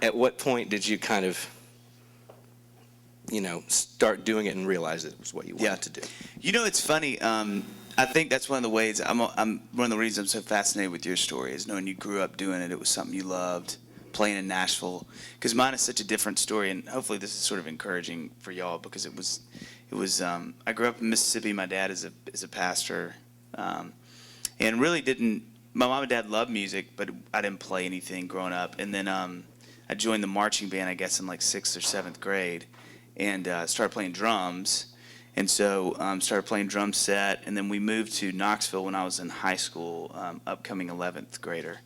at what point did you kind of, start doing it and realize it was what you wanted to do? It's funny. I think that's one of the ways, one of the reasons I'm so fascinated with your story is knowing you grew up doing it. It was something you loved, playing in Nashville. Because mine is such a different story, and hopefully this is sort of encouraging for y'all, because it was. I grew up in Mississippi. My dad is a pastor, and really didn't. My mom and dad loved music, but I didn't play anything growing up. And then I joined the marching band, I guess, in like 6th or 7th grade, and started playing drums. And so started playing drum set, and then we moved to Knoxville when I was in high school, upcoming 11th grader.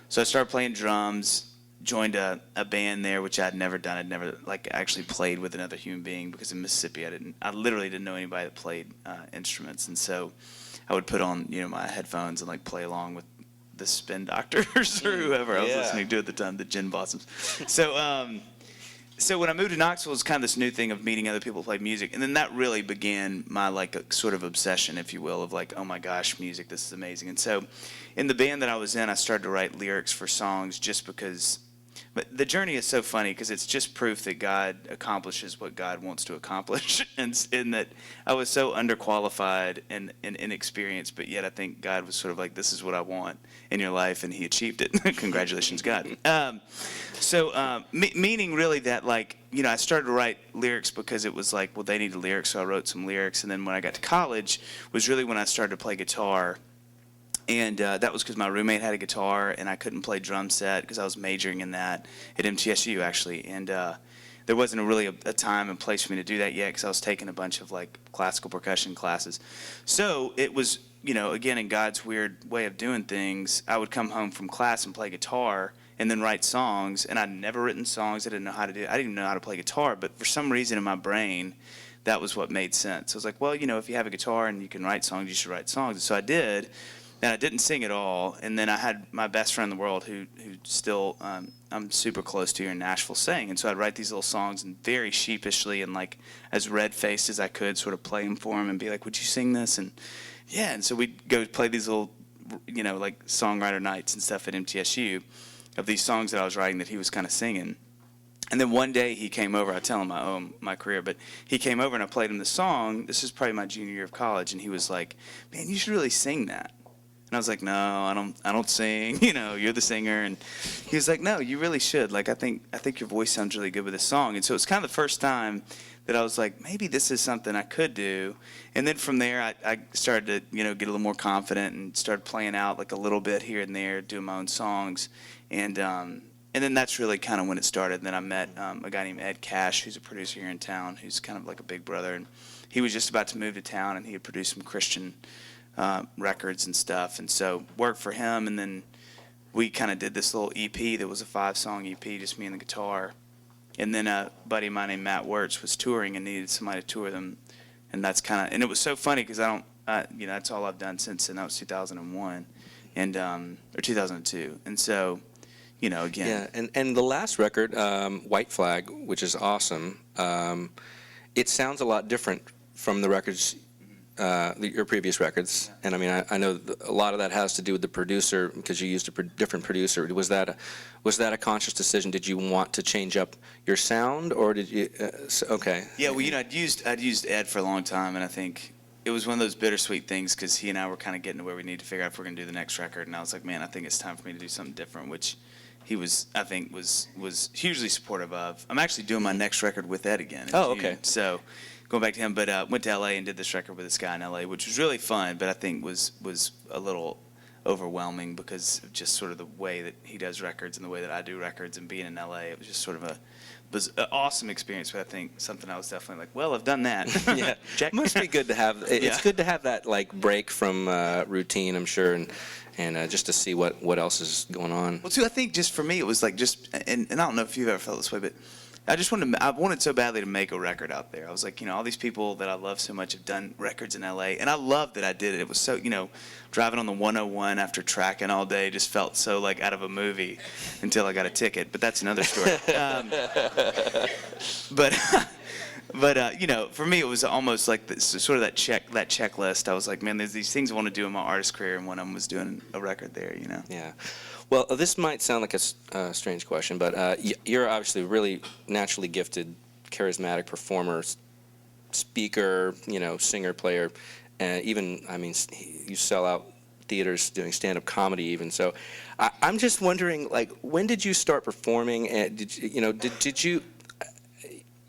So I started playing drums, joined a band there, which I'd never done. I'd never actually played with another human being, because in Mississippi I literally didn't know anybody that played instruments. And so I would put on my headphones and play along with the Spin Doctors or whoever I was listening to at the time, the Gin Blossoms. So when I moved to Knoxville, it was kind of this new thing of meeting other people who played music. And then that really began my sort of obsession, if you will, of oh my gosh, music, this is amazing. And so in the band that I was in, I started to write lyrics for songs just because. But the journey is so funny, because it's just proof that God accomplishes what God wants to accomplish. and in that I was so underqualified and inexperienced, but yet I think God was sort of this is what I want in your life, and he achieved it. Congratulations, God. Meaning really that I started to write lyrics because it was well, they needed lyrics, so I wrote some lyrics. And then when I got to college was really when I started to play guitar. And that was because my roommate had a guitar, and I couldn't play drum set because I was majoring in that at MTSU, actually. And there wasn't really a time and place for me to do that yet, because I was taking a bunch of classical percussion classes. So it was, again, in God's weird way of doing things, I would come home from class and play guitar and then write songs. And I'd never written songs. I didn't know how to do it. I didn't even know how to play guitar. But for some reason in my brain, that was what made sense. I was well, if you have a guitar and you can write songs, you should write songs. And so I did. And I didn't sing at all. And then I had my best friend in the world who still I'm super close to here in Nashville sang. And so I'd write these little songs and very sheepishly and as red-faced as I could sort of play them for him and be would you sing this? And yeah, and so we'd go play these little, songwriter nights and stuff at MTSU of these songs that I was writing that he was kind of singing. And then one day he came over. I tell him I owe him my career, but he came over and I played him the song. This is probably my junior year of college, and he was like, man, you should really sing that. And I was like, no, I don't sing. You're the singer. And he was like, no, you really should. I think your voice sounds really good with this song. And so it's kind of the first time that I was maybe this is something I could do. And then from there, I started to, get a little more confident and started playing out a little bit here and there, doing my own songs. And then that's really kind of when it started. And then I met a guy named Ed Cash, who's a producer here in town, who's kind of like a big brother. And he was just about to move to town, and he had produced some Christian records and stuff, and so worked for him. And then we kind of did this little EP that was a 5-song EP, just me and the guitar. And then a buddy of mine named Matt Wirtz was touring and needed somebody to tour them, and that's and it was so funny because that's all I've done since, and that was 2001 and or 2002. And so again, and the last record, White Flag, which is awesome, it sounds a lot different from the records, your previous records. And I mean, I know a lot of that has to do with the producer, because you used a different producer. Was that a conscious decision? Did you want to change up your sound, or did you? Okay. Yeah, well, I'd used Ed for a long time, and I think it was one of those bittersweet things, because he and I were kind of getting to where we need to figure out if we're going to do the next record. And I was like, man, I think it's time for me to do something different, which he was, I think, was hugely supportive of. I'm actually doing my next record with Ed again in June. Okay. So going back to him, but went to LA and did this record with this guy in LA, which was really fun, but I think was a little overwhelming because of just sort of the way that he does records and the way that I do records, and being in LA, it was just sort of an awesome experience. But I think something I was definitely well, I've done that. Yeah, Check. Must be good to have. It's good to have that break from routine, I'm sure, and just to see what else is going on. Well, too, I think just for me, it was and I don't know if you've ever felt this way, but I wanted so badly to make a record out there. I was like, all these people that I love so much have done records in LA, and I loved that I did it. It was so, driving on the 101 after tracking all day just felt so out of a movie until I got a ticket, but that's another story. But you know, for me, it was almost like this, sort of that checklist. I was like, man, there's these things I want to do in my artist career, and one of them was doing a record there. You know. Yeah. Well, this might sound like a strange question, but you're obviously really naturally gifted, charismatic performer, speaker, singer, player, and even, I mean, you sell out theaters doing stand-up comedy even. So I'm just wondering, like, when did you start performing? And did you,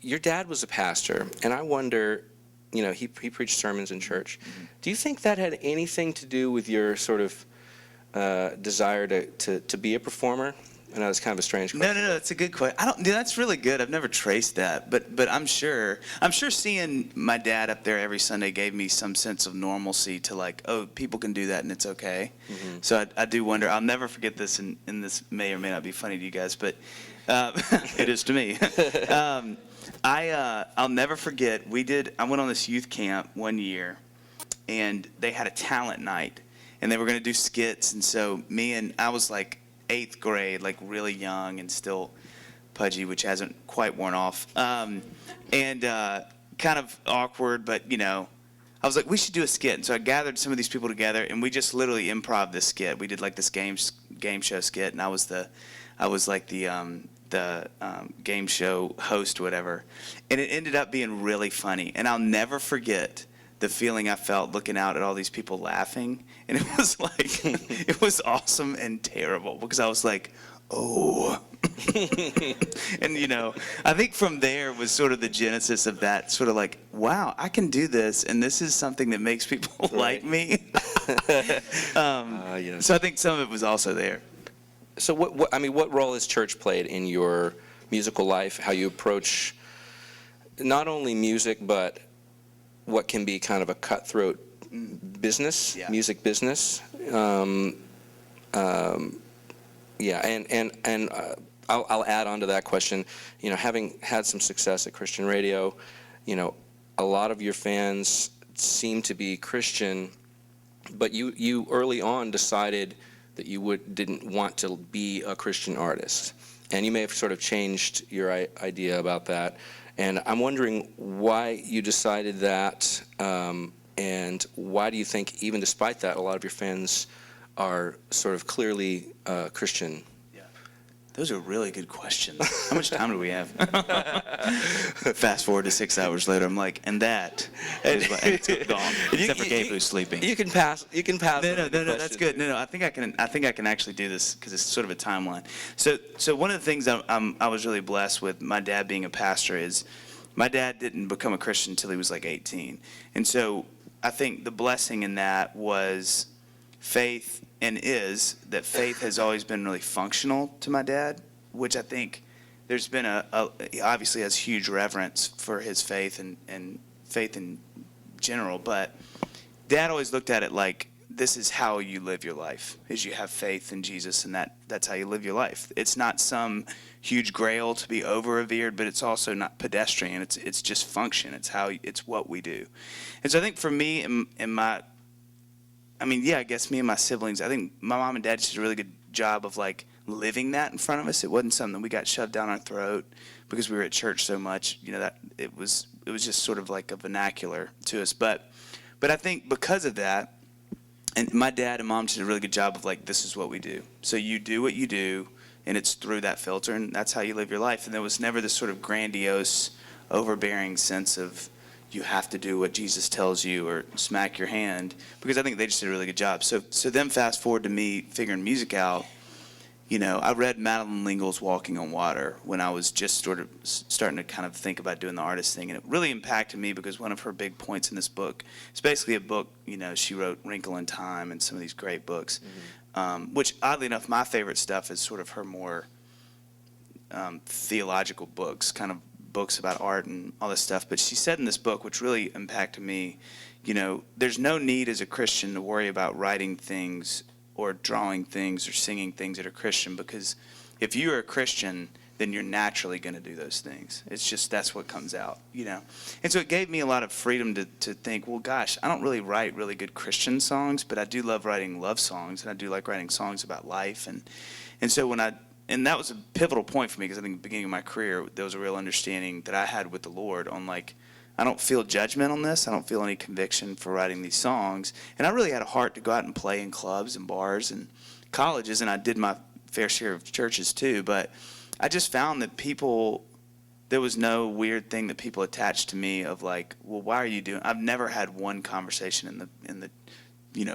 your dad was a pastor, and I wonder, he preached sermons in church. Mm-hmm. Do you think that had anything to do with your sort of desire to be a performer? I know it's kind of a strange question. No, that's a good question. That's really good. I've never traced that, but I'm sure seeing my dad up there every Sunday gave me some sense of normalcy to, like, oh, people can do that and it's okay. Mm-hmm. So I do wonder. I'll never forget this, and this may or may not be funny to you guys, but it is to me. I'll never forget. I went on this youth camp one year, and they had a talent night, and they were going to do skits, and so I was like 8th grade, like really young and still pudgy, which hasn't quite worn off, and kind of awkward, but I was like, we should do a skit. And so I gathered some of these people together, and we just literally improv this skit. We did like this game show skit, and I was like the game show host, whatever, and it ended up being really funny. And I'll never forget the feeling I felt looking out at all these people laughing. And it was like, it was awesome and terrible, because I was like, oh. And, I think from there was sort of the genesis of that, sort of like, wow, I can do this, and this is something that makes people like me. Yes. So I think some of it was also there. So what role has church played in your musical life, how you approach not only music, but what can be kind of a cutthroat business, music business? I'll add on to that question, having had some success at Christian radio, a lot of your fans seem to be Christian, but you early on decided that you didn't want to be a Christian artist, and you may have sort of changed your idea about that. And I'm wondering why you decided that, and why do you think, even despite that, a lot of your fans are sort of clearly Christian? Yeah, those are really good questions. How much time do we have? Fast forward to 6 hours later, I'm like, and that is what, and it's gone. Except for Gabe, who's sleeping. You can pass. No, that's good. No, I think I can actually do this, because it's sort of a timeline. So one of the things I was really blessed with my dad being a pastor is, my dad didn't become a Christian until he was like 18, and so I think the blessing in that was faith, and is that faith has always been really functional to my dad, which I think there's been he obviously has huge reverence for his faith and faith in general, but Dad always looked at it like, this is how you live your life, is you have faith in Jesus, and that's how you live your life. It's not some huge grail to be over-revered, but it's also not pedestrian. It's just function. It's what we do. And so I think for me I guess me and my siblings, I think my mom and dad did a really good job of like living that in front of us. It wasn't something that we got shoved down our throat because we were at church so much, that it was just sort of like a vernacular to us. But I think because of that, and my dad and mom did a really good job of like, this is what we do. So you do what you do, and it's through that filter, and that's how you live your life. And there was never this sort of grandiose, overbearing sense of you have to do what Jesus tells you or smack your hand, because I think they just did a really good job. So then fast forward to me figuring music out. I read Madeline L'Engle's Walking on Water when I was just sort of starting to kind of think about doing the artist thing. And it really impacted me because one of her big points in this book, it's basically a book, she wrote Wrinkle in Time and some of these great books, which oddly enough, my favorite stuff is sort of her more theological books, kind of books about art and all this stuff. But she said in this book, which really impacted me, there's no need as a Christian to worry about writing things or drawing things or singing things that are Christian, because if you're a Christian, then you're naturally going to do those things. It's just, that's what comes out, And so it gave me a lot of freedom to think, well, gosh, I don't really write really good Christian songs, but I do love writing love songs, and I do like writing songs about life. And so and that was a pivotal point for me, because I think at the beginning of my career, there was a real understanding that I had with the Lord on, like, I don't feel judgment on this. I don't feel any conviction for writing these songs. And I really had a heart to go out and play in clubs and bars and colleges, and I did my fair share of churches too. But I just found that there was no weird thing that people attached to me of like, well, why are you doing? I've never had one conversation in the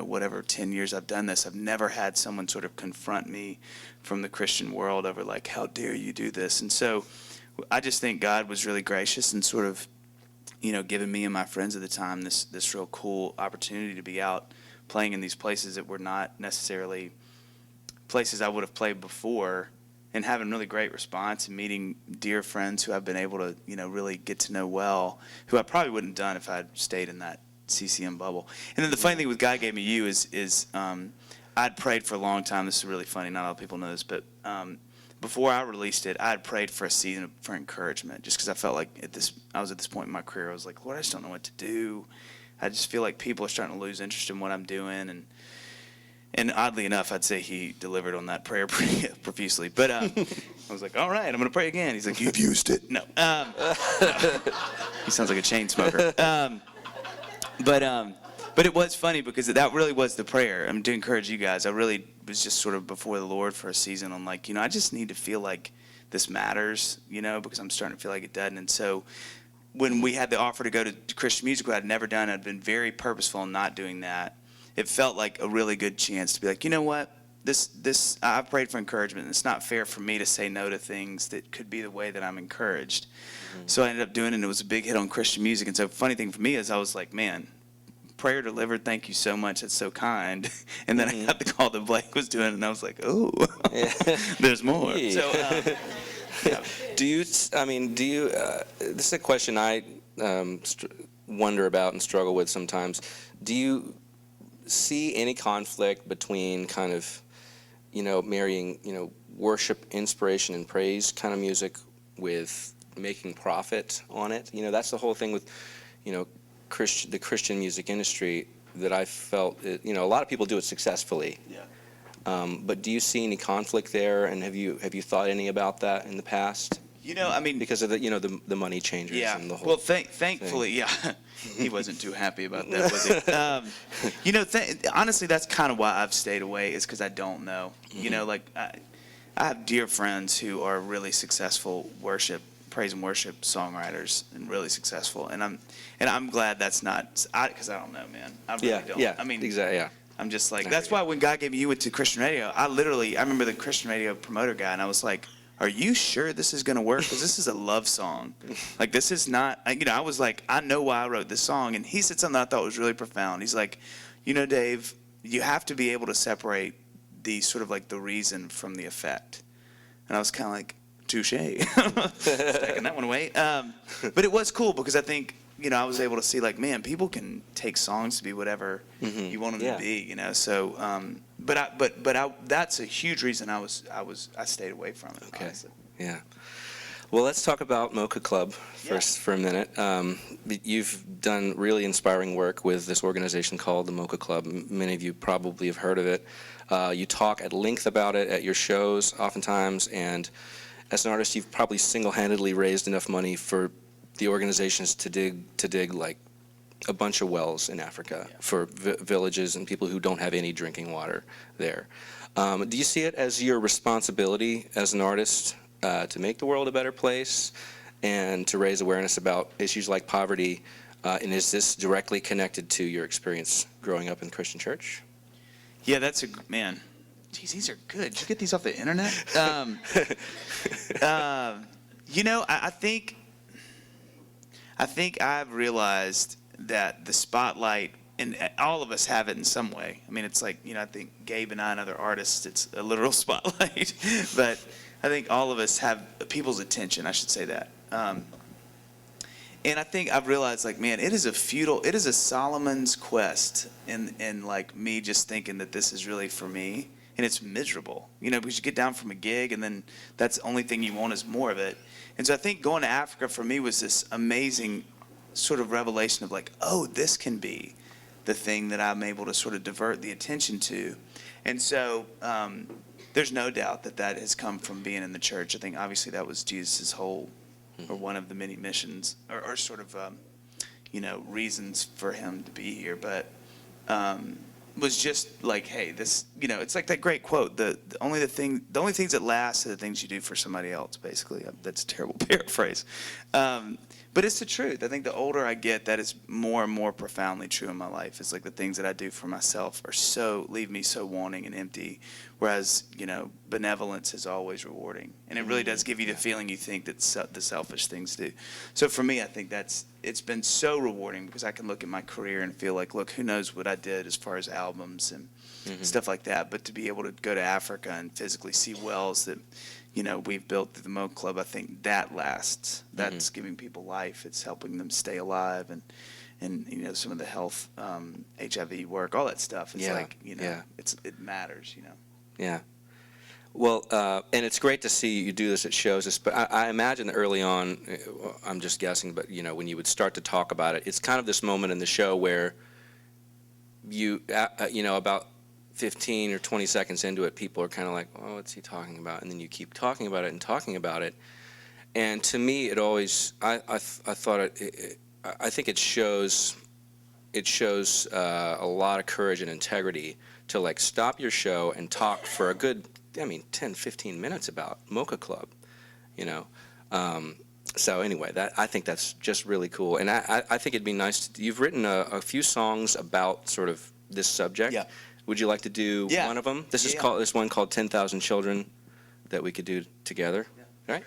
whatever 10 years I've done this. I've never had someone sort of confront me from the Christian world over like, how dare you do this? And so I just think God was really gracious and sort of, giving me and my friends at the time this real cool opportunity to be out playing in these places that were not necessarily places I would have played before, and having really great response and meeting dear friends who I've been able to, really get to know well, who I probably wouldn't have done if I'd stayed in that CCM bubble. And then the funny thing with God Gave Me You is I'd prayed for a long time. This is really funny. Not a lot of people know this, but before I released it, I had prayed for a season for encouragement, just because I felt like I was at this point in my career. I was like, Lord, I just don't know what to do. I just feel like people are starting to lose interest in what I'm doing, and oddly enough, I'd say He delivered on that prayer pretty profusely. But I was like, all right, I'm going to pray again. He's like, you've used it. No. He sounds like a chain smoker. But it was funny because that really was the prayer. To encourage you guys, I really was just sort of before the Lord for a season on like, I just need to feel like this matters, because I'm starting to feel like it doesn't. And so when we had the offer to go to Christian music, what I'd never done, I'd been very purposeful in not doing that. It felt like a really good chance to be like, you know what? This I've prayed for encouragement, and it's not fair for me to say no to things that could be the way that I'm encouraged. Mm-hmm. So I ended up doing it, and it was a big hit on Christian music. And so funny thing for me is I was like, man, prayer delivered, thank you so much, that's so kind. And then I got the call that Blake was doing, and I was like, oh, there's more. Yeah. So, yeah. Do you, this is a question I wonder about and struggle with sometimes. Do you see any conflict between kind of, marrying, worship, inspiration, and praise kind of music with making profit on it? That's the whole thing with, the Christian music industry that I felt, a lot of people do it successfully. Yeah. But do you see any conflict there, and have you thought any about that in the past? Because of the money changers and the whole. Well, thankfully, yeah, he wasn't too happy about that, was he? Honestly, that's kind of why I've stayed away, is because I don't know. Mm-hmm. I have dear friends who are really successful praise and worship songwriters, and really successful, and I'm glad that's not, because I don't know, man. I really don't. Yeah. Exactly. Yeah. I'm just like, that's why when God Gave Me You went to Christian radio, I remember the Christian radio promoter guy, and I was like, are you sure this is going to work? Because this is a love song. Like, this is not, I was like, I know why I wrote this song. And he said something I thought was really profound. He's like, Dave, you have to be able to separate the sort of like the reason from the effect. And I was kind of like, touche. Taking that one away. But it was cool because I think, I was able to see like, man, people can take songs to be whatever you want them to be, So, but that's a huge reason I stayed away from it. Okay. Honestly. Yeah. Well, let's talk about Mocha Club first for a minute. You've done really inspiring work with this organization called the Mocha Club. Many of you probably have heard of it. You talk at length about it at your shows oftentimes, and as an artist, you've probably single-handedly raised enough money for the organizations to dig like a bunch of wells in Africa for villages and people who don't have any drinking water there. Do you see it as your responsibility as an artist to make the world a better place and to raise awareness about issues like poverty? And is this directly connected to your experience growing up in the Christian church? Yeah, man. Geez, these are good. Did you get these off the internet? I think I've realized that the spotlight, and all of us have it in some way. It's like, I think Gabe and I and other artists, it's a literal spotlight. But I think all of us have people's attention, I should say that. And I think I've realized, like, man, it is a Solomon's quest in like me just thinking that this is really for me. And it's miserable, because you get down from a gig and then that's the only thing you want is more of it. And so I think going to Africa for me was this amazing sort of revelation of like, oh, this can be the thing that I'm able to sort of divert the attention to. And so there's no doubt that that has come from being in the church. I think obviously that was Jesus' whole, or one of the many missions, or sort of, reasons for him to be here. But was just like, hey, this, it's like that great quote: the only things that last are the things you do for somebody else. Basically, that's a terrible paraphrase, but it's the truth. I think the older I get, that is more and more profoundly true in my life. It's like the things that I do for myself leave me so wanting and empty, whereas benevolence is always rewarding, and it really does give you the feeling you think that the selfish things do. So for me, I think it's been so rewarding because I can look at my career and feel like, look, who knows what I did as far as albums and stuff like that, but to be able to go to Africa and physically see wells that we've built through the Mo Club, I think that lasts. That's giving people life. It's helping them stay alive, and some of the health, HIV work, all that stuff. It's it matters. Yeah. Well, and it's great to see you do this at shows. But I imagine that early on, I'm just guessing, but when you would start to talk about it, it's kind of this moment in the show where you, about 15 or 20 seconds into it, people are kind of like, oh, what's he talking about? And then you keep talking about it and talking about it. And to me, it always, I think it shows a lot of courage and integrity to like stop your show and talk for a good, 10, 15 minutes about Mocha Club, So anyway, I think that's just really cool. And I think it'd be nice you've written a few songs about sort of this subject. Yeah. Would you like to do one of them? This is called, this one called 10,000 Children that we could do together. Yeah. All right.